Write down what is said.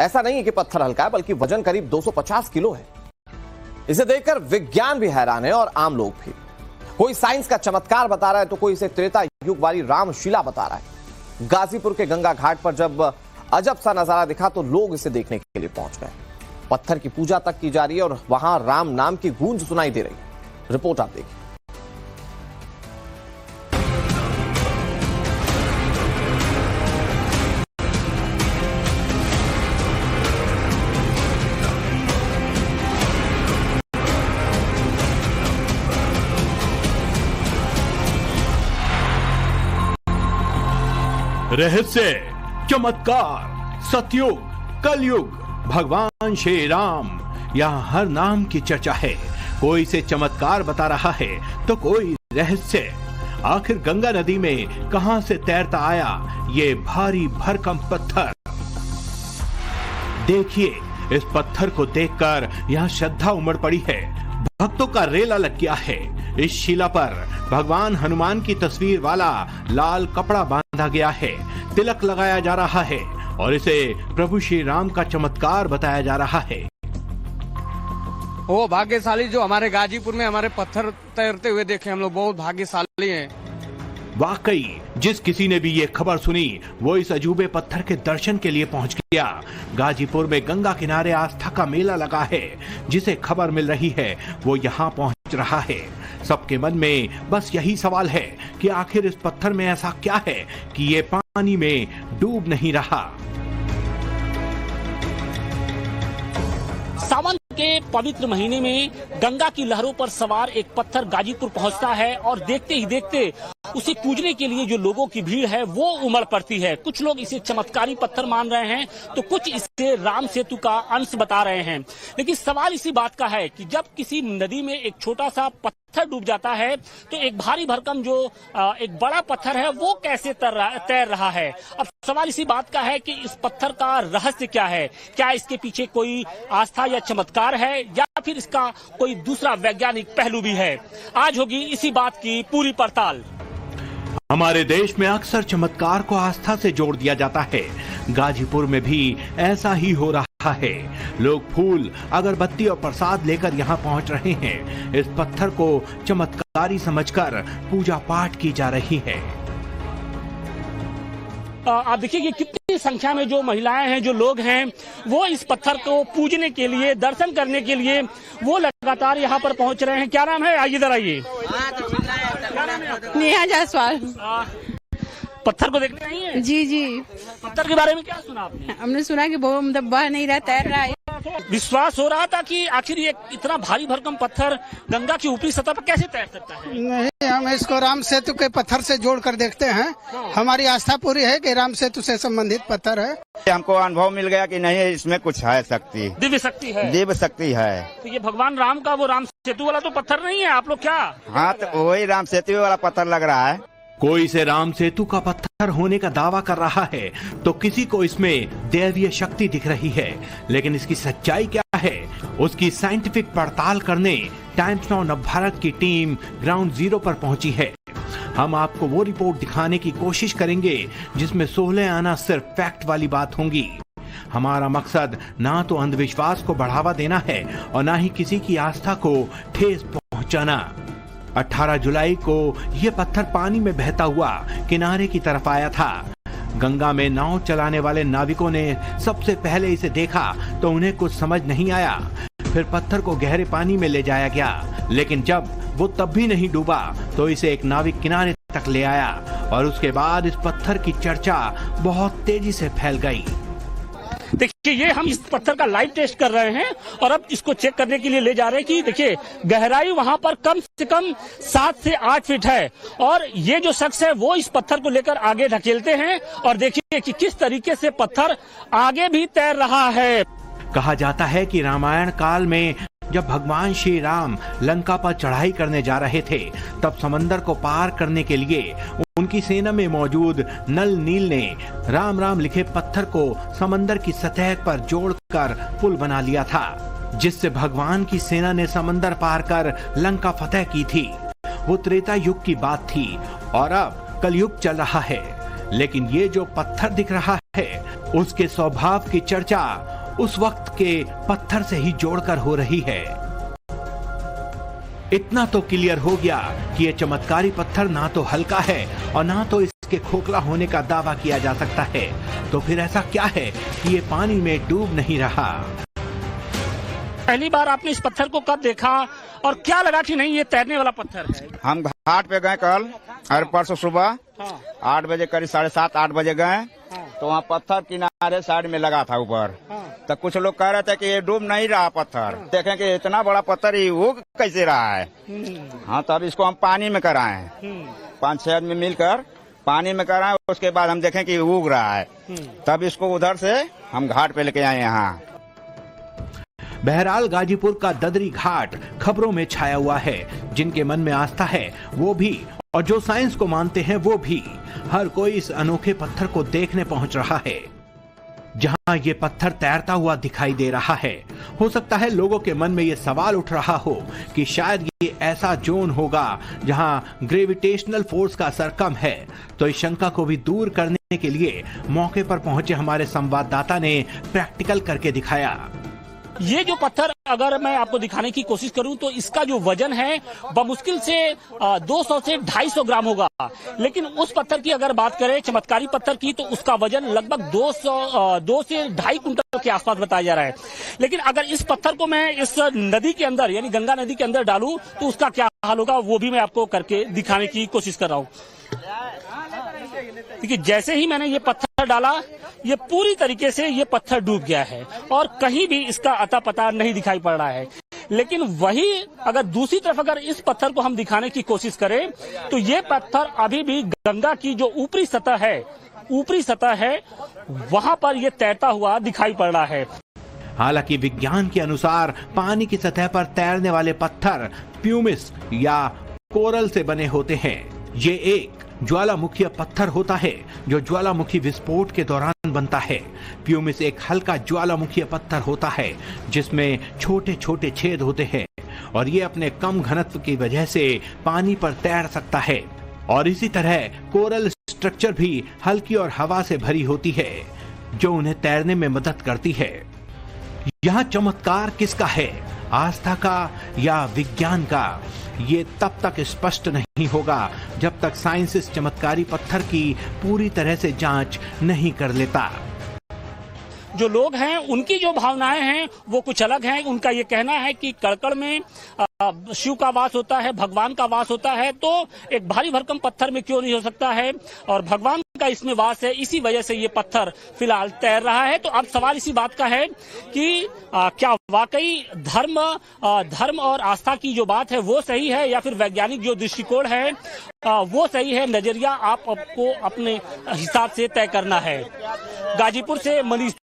ऐसा नहीं है कि पत्थर हल्का है, बल्कि वजन करीब 250 किलो है। इसे देखकर विज्ञान भी हैरान है और आम लोग भी। कोई साइंस का चमत्कार बता रहा है तो कोई इसे त्रेता युग वाली रामशिला बता रहा है। गाजीपुर के गंगा घाट पर जब अजब सा नजारा दिखा तो लोग इसे देखने के लिए पहुंच गए। पत्थर की पूजा तक की जा रही है और वहां राम नाम की गूंज सुनाई दे रही है। रिपोर्ट आप देखिए। रहस्य, चमत्कार, सतयुग, कलयुग, भगवान श्री राम, यहाँ हर नाम की चर्चा है। कोई इसे चमत्कार बता रहा है तो कोई रहस्य। आखिर गंगा नदी में कहां से तैरता आया ये भारी भरकम पत्थर? देखिए, इस पत्थर को देखकर यहाँ श्रद्धा उमड़ पड़ी है। भक्तों का रेला लग गया है। इस शिला पर भगवान हनुमान की तस्वीर वाला लाल कपड़ा बांधा गया है, तिलक लगाया जा रहा है और इसे प्रभु श्री राम का चमत्कार बताया जा रहा है। वो भाग्यशाली जो हमारे गाजीपुर में हमारे पत्थर तैरते हुए देखे, हम लोग बहुत भाग्यशाली हैं। वाकई जिस किसी ने भी ये खबर सुनी वो इस अजूबे पत्थर के दर्शन के लिए पहुंच गया। गाजीपुर में गंगा किनारे आस्था का मेला लगा है। जिसे खबर मिल रही है वो यहाँ पहुंच रहा है। सबके मन में बस यही सवाल है कि आखिर इस पत्थर में ऐसा क्या है कि ये पानी में डूब नहीं रहा। सावन के पवित्र महीने में गंगा की लहरों पर सवार एक पत्थर गाजीपुर पहुंचता है और देखते ही देखते उसे पूजने के लिए जो लोगों की भीड़ है वो उमड़ पड़ती है। कुछ लोग इसे चमत्कारी पत्थर मान रहे हैं तो कुछ इसे राम सेतु का अंश बता रहे हैं। लेकिन सवाल इसी बात का है कि जब किसी नदी में एक छोटा सा पत्थर डूब जाता है तो एक भारी भरकम जो एक बड़ा पत्थर है वो कैसे तैर रहा है। अब सवाल इसी बात का है कि इस पत्थर का रहस्य क्या है। क्या इसके पीछे कोई आस्था या चमत्कार है या फिर इसका कोई दूसरा वैज्ञानिक पहलू भी है। आज होगी इसी बात की पूरी पड़ताल। हमारे देश में अक्सर चमत्कार को आस्था से जोड़ दिया जाता है। गाजीपुर में भी ऐसा ही हो रहा है। लोग फूल, अगरबत्ती और प्रसाद लेकर यहाँ पहुँच रहे हैं। इस पत्थर को चमत्कारी समझकर पूजा पाठ की जा रही है। आप देखिए कि कितनी संख्या में जो महिलाएं हैं, जो लोग हैं, वो इस पत्थर को पूजने के लिए, दर्शन करने के लिए वो लगातार यहाँ पर पहुँच रहे हैं। क्या नाम है? आइए इधर आइए। नेहा जायसवाल। पत्थर को देखने आई है? जी जी। पत्थर के बारे में क्या सुना आपने? हमने सुना कि वो मतलब बह नहीं रहा, तैर रहा है। विश्वास हो रहा था कि आखिर ये इतना भारी भरकम पत्थर गंगा की ऊपरी सतह पर कैसे तैर सकता है? नहीं, हम इसको राम सेतु के पत्थर से जोड़कर देखते हैं। हमारी आस्था पूरी है कि राम सेतु से संबंधित पत्थर है। हमको अनुभव मिल गया कि नहीं, इसमें कुछ है शक्ति, दिव्य शक्ति है। दिव्य शक्ति है। तो ये भगवान राम का वो राम सेतु वाला तो पत्थर नहीं है। आप लोग क्या? हाँ, तो वही राम सेतु वाला पत्थर लग रहा है। कोई इसे राम सेतु का पत्थर होने का दावा कर रहा है तो किसी को इसमें दैवीय शक्ति दिख रही है। लेकिन इसकी सच्चाई क्या है, उसकी साइंटिफिक पड़ताल करने टाइम्स नाउ नवभारत की टीम ग्राउंड जीरो पर पहुंची है। हम आपको वो रिपोर्ट दिखाने की कोशिश करेंगे जिसमें 16 आना सिर्फ फैक्ट वाली बात होंगी। हमारा मकसद ना तो अंधविश्वास को बढ़ावा देना है और ना ही किसी की आस्था को ठेस पहुंचाना। 18 जुलाई को यह पत्थर पानी में बहता हुआ किनारे की तरफ आया था। गंगा में नाव चलाने वाले नाविकों ने सबसे पहले इसे देखा तो उन्हें कुछ समझ नहीं आया। फिर पत्थर को गहरे पानी में ले जाया गया, लेकिन जब वो तब भी नहीं डूबा तो इसे एक नाविक किनारे तक ले आया और उसके बाद इस पत्थर की चर्चा बहुत तेजी से फैल गई। देखिए, ये हम इस पत्थर का लाइव टेस्ट कर रहे हैं और अब इसको चेक करने के लिए ले जा रहे हैं कि देखिए गहराई वहां पर कम से कम 7 से 8 फीट है और ये जो शख्स है वो इस पत्थर को लेकर आगे ढकेलते हैं और देखिए कि किस तरीके से पत्थर आगे भी तैर रहा है। कहा जाता है कि रामायण काल में जब भगवान श्री राम लंका पर चढ़ाई करने जा रहे थे तब समंदर को पार करने के लिए उनकी सेना में मौजूद नल नील ने राम राम लिखे पत्थर को समंदर की सतह पर जोड़कर पुल बना लिया था, जिससे भगवान की सेना ने समंदर पार कर लंका फतेह की थी। वो त्रेता युग की बात थी और अब कलयुग चल रहा है। लेकिन ये जो पत्थर दिख रहा है उसके स्वभाव की चर्चा उस वक्त के पत्थर से ही जोड़कर हो रही है। इतना तो क्लियर हो गया कि ये चमत्कारी पत्थर ना तो हल्का है और ना तो इसके खोखला होने का दावा किया जा सकता है। तो फिर ऐसा क्या है कि ये पानी में डूब नहीं रहा? पहली बार आपने इस पत्थर को कब देखा और क्या लगा कि नहीं ये तैरने वाला पत्थर है? हम घाट पे गए कल और परसों सुबह हाँ। 8 बजे करीब 7:30-8 बजे गए हाँ। तो वहाँ पत्थर किनारे साइड में लगा था ऊपर। हाँ। तो कुछ लोग कह रहे थे कि ये डूब नहीं रहा पत्थर। देखें कि इतना बड़ा पत्थर ही उग कैसे रहा है। हाँ, तब इसको हम पानी में कराए, 5-6 आदमी मिलकर पानी में कराए। उसके बाद हम देखें कि उग रहा है, तब इसको उधर से हम घाट पे लेके आए यहाँ। बहरहाल गाजीपुर का ददरी घाट खबरों में छाया हुआ है। जिनके मन में आस्था है वो भी, और जो साइंस को मानते हैं वो भी, हर कोई इस अनोखे पत्थर को देखने पहुंच रहा है। जहां ये पत्थर तैरता हुआ दिखाई दे रहा है, हो सकता है लोगों के मन में ये सवाल उठ रहा हो कि शायद ये ऐसा जोन होगा जहां ग्रेविटेशनल फोर्स का असर कम है। तो इस शंका को भी दूर करने के लिए मौके पर पहुंचे हमारे संवाददाता ने प्रैक्टिकल करके दिखाया। ये जो पत्थर अगर मैं आपको दिखाने की कोशिश करूं तो इसका जो वजन है बमुश्किल से 200 से 250 ग्राम होगा। लेकिन उस पत्थर की अगर बात करें, चमत्कारी पत्थर की, तो उसका वजन लगभग 2 से 2.5 कुंटल के आसपास बताया जा रहा है। लेकिन अगर इस पत्थर को मैं इस नदी के अंदर यानी गंगा नदी के अंदर डालूं तो उसका क्या हाल होगा वो भी मैं आपको करके दिखाने की कोशिश कर रहा हूँ। क्योंकि जैसे ही मैंने ये पत्थर डाला, ये पूरी तरीके से ये पत्थर डूब गया है और कहीं भी इसका अता पता नहीं दिखाई पड़ रहा है। लेकिन वही अगर दूसरी तरफ अगर इस पत्थर को हम दिखाने की कोशिश करें तो ये पत्थर अभी भी गंगा की जो ऊपरी सतह है वहां पर ये तैरता हुआ दिखाई पड़ रहा है। हालांकि विज्ञान के अनुसार पानी की सतह पर तैरने वाले पत्थर प्यूमिस या कोरल से बने होते हैं। ये एक ज्वालामुखी पत्थर होता है जो ज्वालामुखी विस्फोट के दौरान बनता है। प्यूमिस एक हल्का ज्वालामुखी पत्थर होता है जिसमें छोटे छोटे छेद होते हैं और ये अपने कम घनत्व की वजह से पानी पर तैर सकता है। और इसी तरह कोरल स्ट्रक्चर भी हल्की और हवा से भरी होती है जो उन्हें तैरने में मदद करती है। यहाँ चमत्कार किसका है, आस्था का या विज्ञान का? ये तब तक स्पष्ट नहीं होगा जब तक साइंस इस चमत्कारी पत्थर की पूरी तरह से जांच नहीं कर लेता। जो लोग हैं उनकी जो भावनाएं हैं वो कुछ अलग हैं। उनका ये कहना है कि कड़कड़ में शिव का वास होता है, भगवान का वास होता है, तो एक भारी भरकम पत्थर में क्यों नहीं हो सकता है, और भगवान का इसमें वास है, इसी वजह से ये पत्थर फिलहाल तैर रहा है। तो अब सवाल इसी बात का है कि क्या वाकई धर्म और आस्था की जो बात है वो सही है या फिर वैज्ञानिक जो दृष्टिकोण है वो सही है। नजरिया आपको अपने हिसाब से तय करना है। गाजीपुर से मनीष